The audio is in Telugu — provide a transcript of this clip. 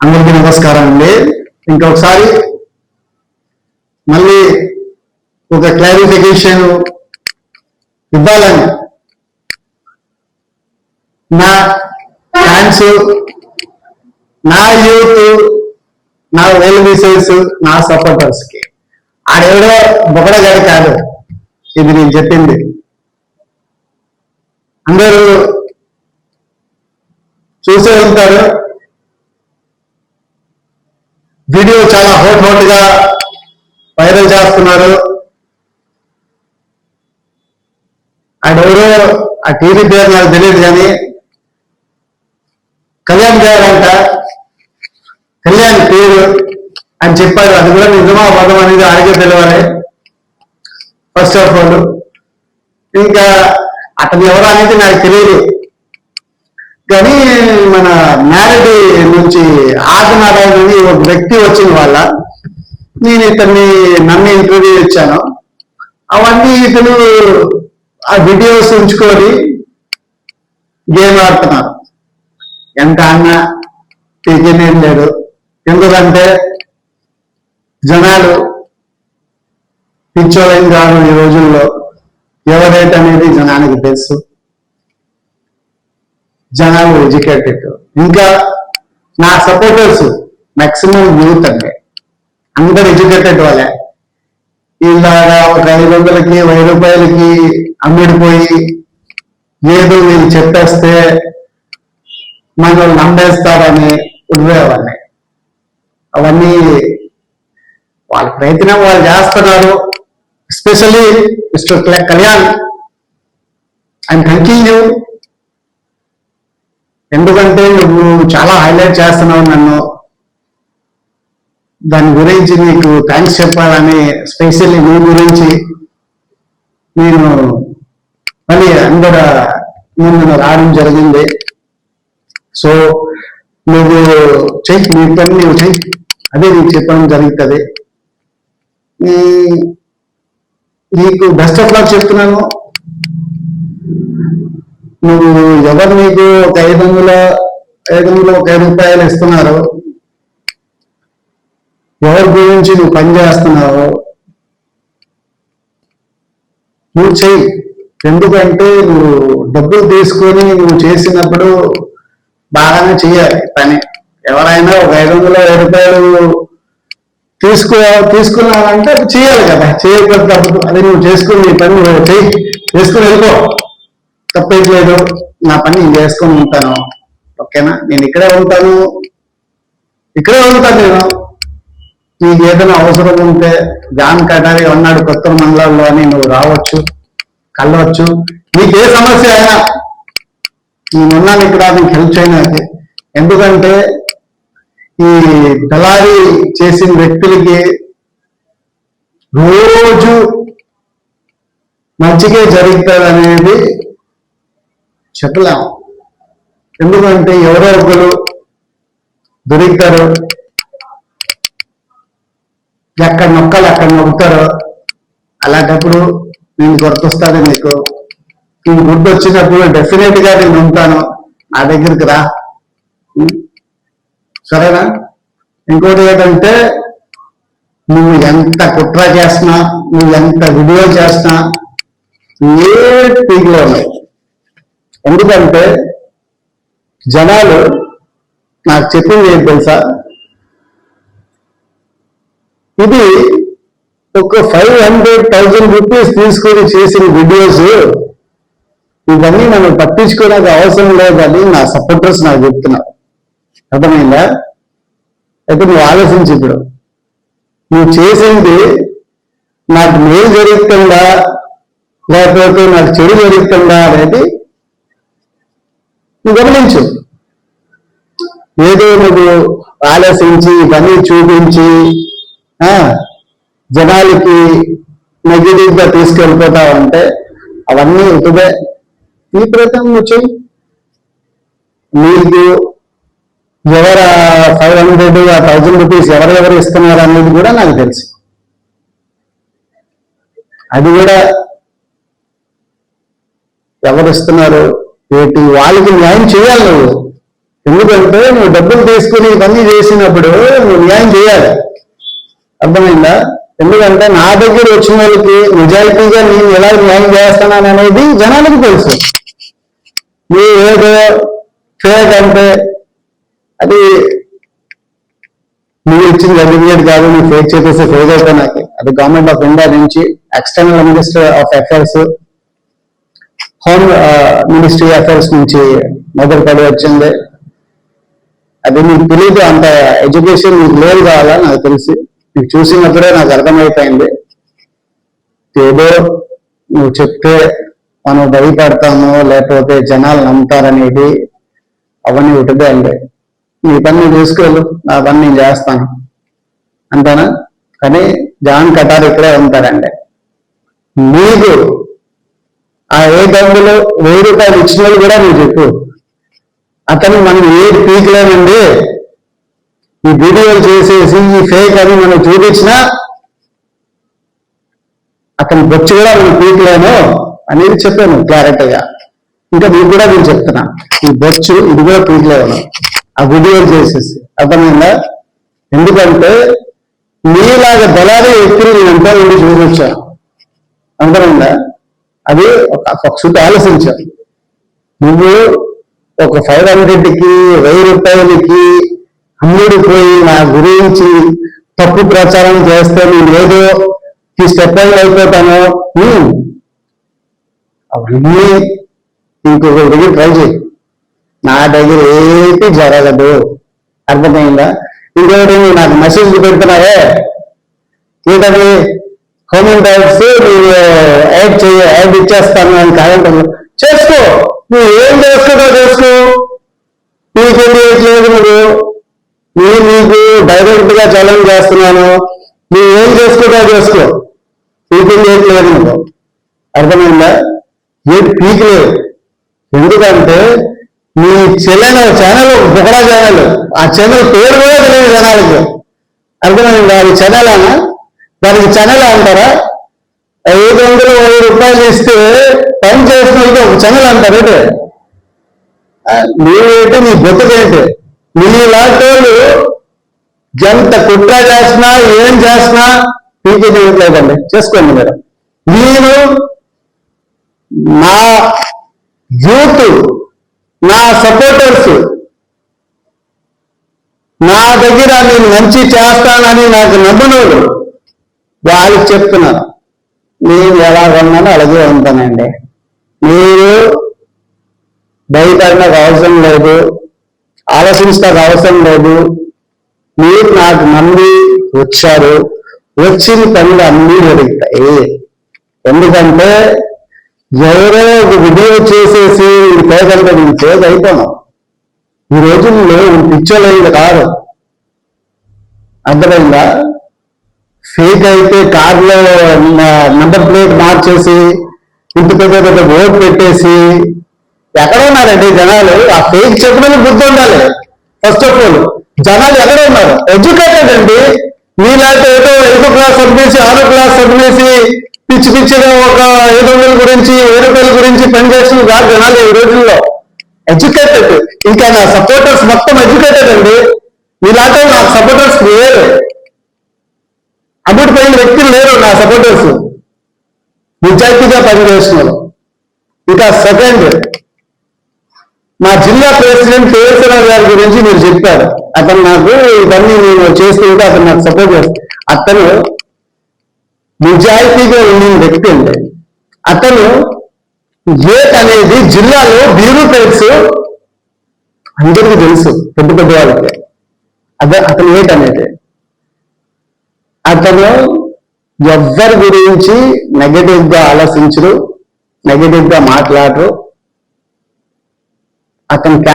అందరికీ నమస్కారం అండి. ఇంకొకసారి మళ్ళీ ఒక క్లారిఫికేషన్ ఇవ్వాలని నా ఫ్యాన్స్, నా యూత్, నా వెల్ విషర్స్, నా సపోర్టర్స్ కి ఆడెవడో బొగడగాడు కాదు ఇది నేను చెప్పింది. అందరూ చూసే ఉంటారు. వీడియో చాలా హాట్ గా వైరల్ చేస్తున్నారు. ఆడెవరో ఆ టీవీ పేరు నాకు తెలియదు కానీ కళ్యాణ్ గారు అంట, కళ్యాణ్ పేరు అని చెప్పారు. అది కూడా నిజమా పదం అనేది ఆడికే తెలియాలి ఫస్ట్ ఆఫ్ ఆల్. ఇంకా అతను ఎవరు అనేది నాకు తెలియదు కానీ మన మ్యారేడ్ నుంచి ఆదినారాయణ అని ఒక వ్యక్తి వచ్చిన వాళ్ళ నేను ఇతన్ని నన్ను ఇంటర్వ్యూ ఇచ్చాను. అవన్నీ ఇతను ఆ వీడియోస్ ఉంచుకొని గేమ్ ఆడుతున్నారు. ఎంత అన్నా పీకేనేం లేదు. ఎందుకంటే జనాలు పిచ్చోలేం కాదు ఈ రోజుల్లో. ఎవరైతే జనానికి తెలుసు. జనాలు ఎడ్యుకేటెడ్. ఇంకా నా సపోర్టర్స్ మాక్సిమం యూత్ అంటే అందరు ఎడ్యుకేటెడ్ వాళ్ళే. ఇలాగా ఒక 500కి 1000 రూపాయలకి అమ్మిడిపోయి ఏదో వీళ్ళు చెప్పేస్తే మనల్ని నమ్మేస్తారని ఉండేవాళ్ళని. అవన్నీ వాళ్ళ ప్రయత్నం వాళ్ళు చేస్తున్నారు. Especially mister Kalyan, I'm thanking you. ఎందుకంటే నువ్వు చాలా హైలైట్ చేస్తున్నావు నన్ను. దాని గురించి నీకు థ్యాంక్స్ చెప్పాలని స్పెషల్లీ నీ గురించి నేను మళ్ళీ అందరూ ముందు రావడం జరిగింది. సో నువ్వు చెయ్యి, నీ పని నువ్వు చెయ్యి, అదే నీకు చెప్పడం జరుగుతుంది. నీకు బెస్ట్ ఆఫ్ లక్ చెప్తున్నాను. నువ్వు ఎవరు నీకు ఒక 500 ఒక 5 రూపాయలు ఇస్తున్నారు, ఎవరి గురించి నువ్వు పని చేస్తున్నావు నువ్వు చెయ్యి. ఎందుకంటే నువ్వు డబ్బులు తీసుకొని నువ్వు చేసినప్పుడు బాగానే చెయ్యాలి పని. ఎవరైనా ఒక 500 10 రూపాయలు తీసుకున్నావంటే అది చేయాలి కదా. చేయకపోతే తప్పదు. అది నువ్వు చేసుకుని నీ పని నువ్వు చెయ్యి, చేసుకుని వెళ్ళిపో, తప్పేట్లేదు. నా పని నేను చేసుకొని ఉంటాను. ఓకేనా? నేను ఇక్కడే ఉంటాను నేను. నీకు ఏదైనా అవసరం ఉంటే జాన్ కటారి ఉన్నాడు కొత్త మండలాల్లో అని నువ్వు రావచ్చు, కలవచ్చు. నీకు ఏ సమస్య అయినా నేనున్నాను ఇక్కడ, నీకు హెల్ప్ చేయడానికి. ఎందుకంటే ఈ దళారీ చేసిన వ్యక్తులకి రోజు మంచిగా జరుగుతుంది అనేది చెప్పలేము. ఎందుకంటే ఎవరో ఒకరు దొరుకుతారు, ఎక్కడ నొక్కలు అక్కడ నొక్కుతారు. అలాంటప్పుడు నేను గుర్తొస్తాను నీకు. నేను గుర్తు వచ్చినప్పుడు డెఫినెట్ గా నేను ఉంటాను. నా దగ్గరికి రా, సరేనా? ఇంకోటి ఏంటంటే నువ్వు ఎంత కుట్ర చేసినా, నువ్వు ఎంత వీడియో చేసినా ఏ పీక్లో ఉన్నాయి. ఎందుకంటే జనాలు నాకు చెప్పింది ఏం తెలుసా, ఇది ఒక 500,000 రూపీస్ తీసుకొని చేసిన వీడియోస్, ఇవన్నీ నన్ను పట్టించుకోవడానికి అవసరం లేదని నా సపోర్టర్స్ నాకు చెప్తున్నారు. అర్థమైందా? అయితే నువ్వు ఆలోచించి, ఇప్పుడు నువ్వు చేసింది నాకు మేలు జరుగుతుందా లేకపోతే నాకు చెడు జరుగుతుందా అనేది నువ్వు గమనించు. ఏదో నువ్వు ఆలోచించి ఇవన్నీ చూపించి జనాలకి నెగిటివ్ గా తీసుకెళ్ళిపోతావంటే అవన్నీ ఇటుదే. నీ ప్రయత్నం నువ్వు చెయ్యి. నీకు ఎవరు 500 1000 రూపీస్ ఎవరెవరు ఇస్తున్నారు అనేది కూడా నాకు తెలుసు. అది కూడా ఎవరు ఇస్తున్నారు ఏంటి వాళ్ళకి న్యాయం చేయాలి నువ్వు. ఎందుకంటే నువ్వు డబ్బులు తీసుకుని ఇవన్నీ చేసినప్పుడు నువ్వు న్యాయం చేయాలి, అర్థమైందా? ఎందుకంటే నా దగ్గర వచ్చిన వాళ్ళకి నిజాయితీగా నేను ఎలా న్యాయం చేస్తున్నాను అనేది జనాలకు తెలుసు. నువ్వు ఏదో ఫేక్ అంటే అది నువ్వు ఇచ్చిన సర్టిఫికేట్ కాదు, నువ్వు ఫేక్ చేసేసి ఫేక్ అయిపోయినాకి అది గవర్నమెంట్ ఆఫ్ ఇండియా నుంచి external minister of affairs, home ministry affairs నుంచి మొదలుపడి వచ్చింది. అది నీకు తెలియదు, అంత ఎడ్యుకేషన్ నీకు లేదు కావాలా నాకు తెలిసి. నీకు చూసినప్పుడే నాకు అర్థమైపోయింది. ఏదో నువ్వు చెప్తే మనం భయపడతాము లేకపోతే జనాలు నమ్ముతారనేది అవన్నీ ఒకటిదే అండి. నీ పని నేను చూసుకోలేదు, నా పని నేను చేస్తాను అంతేనా? కానీ జాన్ కటార్ ఇక్కడే ఉంటారండి. నీకు ఆ ఏ డబ్బులు 1000 రూపాయలు ఇచ్చిన వాళ్ళు కూడా నువ్వు చెప్పు, అతను మనం ఏది పీకలేనండి, ఈ వీడియోలు చేసేసి ఈ ఫేక్ అని మనం చూపించినా అతని బొచ్చు కూడా మనం పీకలేను అనేది చెప్పాను క్లారిటీగా. ఇంకా మీకు కూడా నేను చెప్తున్నా, ఈ బొచ్చు ఇది కూడా పీకలేను ఆ వీడియోలు చేసేసి, అర్థమైందా? ఎందుకంటే నీలాగా దళారీ వ్యక్తులు నేనంతా ఉండి చూపించాను, అర్థమైందా? అది ఒక సుటి ఆలోచించాను. నువ్వు ఒక 500కి 1000 రూపాయలకి అమ్ముడిపోయి నా గురించి తప్పు ప్రచారం చేస్తే నేను ఏదో ఈ స్టెప్ అయిపోతాను, అవన్నీ ఇంకొకరి దగ్గర ట్రై చేయి, నా దగ్గర ఏది జరగదు, అర్థమైందా? ఇంకొకటి నాకు మెసేజ్ పెడుతున్నారే ఏంటది, హ్యూమన్ రైట్స్ నువ్వు యాడ్ ఇచ్చేస్తాను అని కాదంటే చేసుకో, నువ్వు ఏం చేసుకుంటావు చేసుకో, నీకేం చేయట్లేదు, నేను నీకు డైరెక్ట్ గా ఛాలెంజ్ చేస్తున్నాను, నువ్వు ఏం చేసుకుంటావు చేసుకో, నీకేం చేయట్లేదు నువ్వు, అర్థమైందా? ఏది పీకలేదు. ఎందుకంటే నీ చెల్లెన ఛానల్ బుకడా ఛానల్, ఆ ఛానల్ పేరు కూడా తెలియదు జనాలకి, అర్థమైందా? అది ఛానల్ అనా, దానికి ఛానల్ అంటారా? 500 రూపాయలు ఇస్తే పని చేస్తున్న ఒక ఛానల్ అంటారు ఏంటి? నీవేంటి, నీ బతుకేంటి? నీలాంటి ఎంత కుట్ర చేసినా ఏం చేసినా పీకే చేయట్లేదండి, చేసుకోండి మీరు. నేను నా యూత్, నా సపోర్టర్స్ నా దగ్గర నేను మంచి చేస్తానని నాకు నమ్మనోడు వాళ్ళకి చెప్తున్నాను, నేను ఎలా ఉన్నానో అలాగే ఉంటానండి. మీరు భయపడడానికి అవసరం లేదు, ఆలోచించడానికి అవసరం లేదు. మీరు నాకు నమ్మి వచ్చారు, వచ్చిన పనులు అన్నీ జరుగుతాయి. ఎందుకంటే ఎవరో ఒక వీడియో చేసేసి పేదంటే నేను ఫేక్ అయిపోను. ఈ రోజుల్లో పిచ్చోలేదు కాదు, అర్థమైందా? ఫేక్ అయితే కార్లో నెంబర్ ప్లేట్ మార్చేసి ఇంటి పెద్ద పెద్ద బోర్డు పెట్టేసి ఎక్కడ ఉన్నారండి జనాలు? ఆ ఫేక్ చెప్పిన బుద్ధి ఉండాలి. ఫస్ట్ ఆఫ్ ఆల్ జనాలు ఎక్కడ ఉన్నారు? ఎడ్యుకేటెడ్ అండి. మీలాంటి ఏదో 5వ క్లాస్ చదివేసి 6వ క్లాస్ చదివేసి పిచ్చి పిచ్చిగా ఒక 500 గురించి 1000 రూపాయల గురించి పనిచేసిన కాదు జనాలు ఈ రోజుల్లో. ఎడ్యుకేటెడ్. ఇంకా నా సపోర్టర్స్ మొత్తం ఎడ్యుకేటెడ్ అండి. మీలాంటి నాకు సపోర్టర్స్ లేరు, అభివృద్ధి పైన వ్యక్తులు లేరు నా సపోర్టర్స్, నిజాయితీగా పనిచేస్తున్నారు. ఇంకా సెకండ్, మా జిల్లా ప్రెసిడెంట్ కేసీఆర్ గారి గురించి మీరు చెప్పారు. అతను నాకు ఇవన్నీ నేను చేస్తుంటే అతను నాకు సపోర్ట్ చేస్తాను. అతను నిజాయితీగా ఉన్న వ్యక్తి అండి. అతను ఏట్ అనేది జిల్లాలో బ్యూరోక్రాట్స్ అందరికీ తెలుసు, పెద్ద పెద్ద వాళ్ళకి. అదే అతను ఏట్ అనేది. అతను ఎవ్వరి గురించి నెగటివ్ గా ఆలోచించరు, నెగటివ్ గా మాట్లాడరు. అతను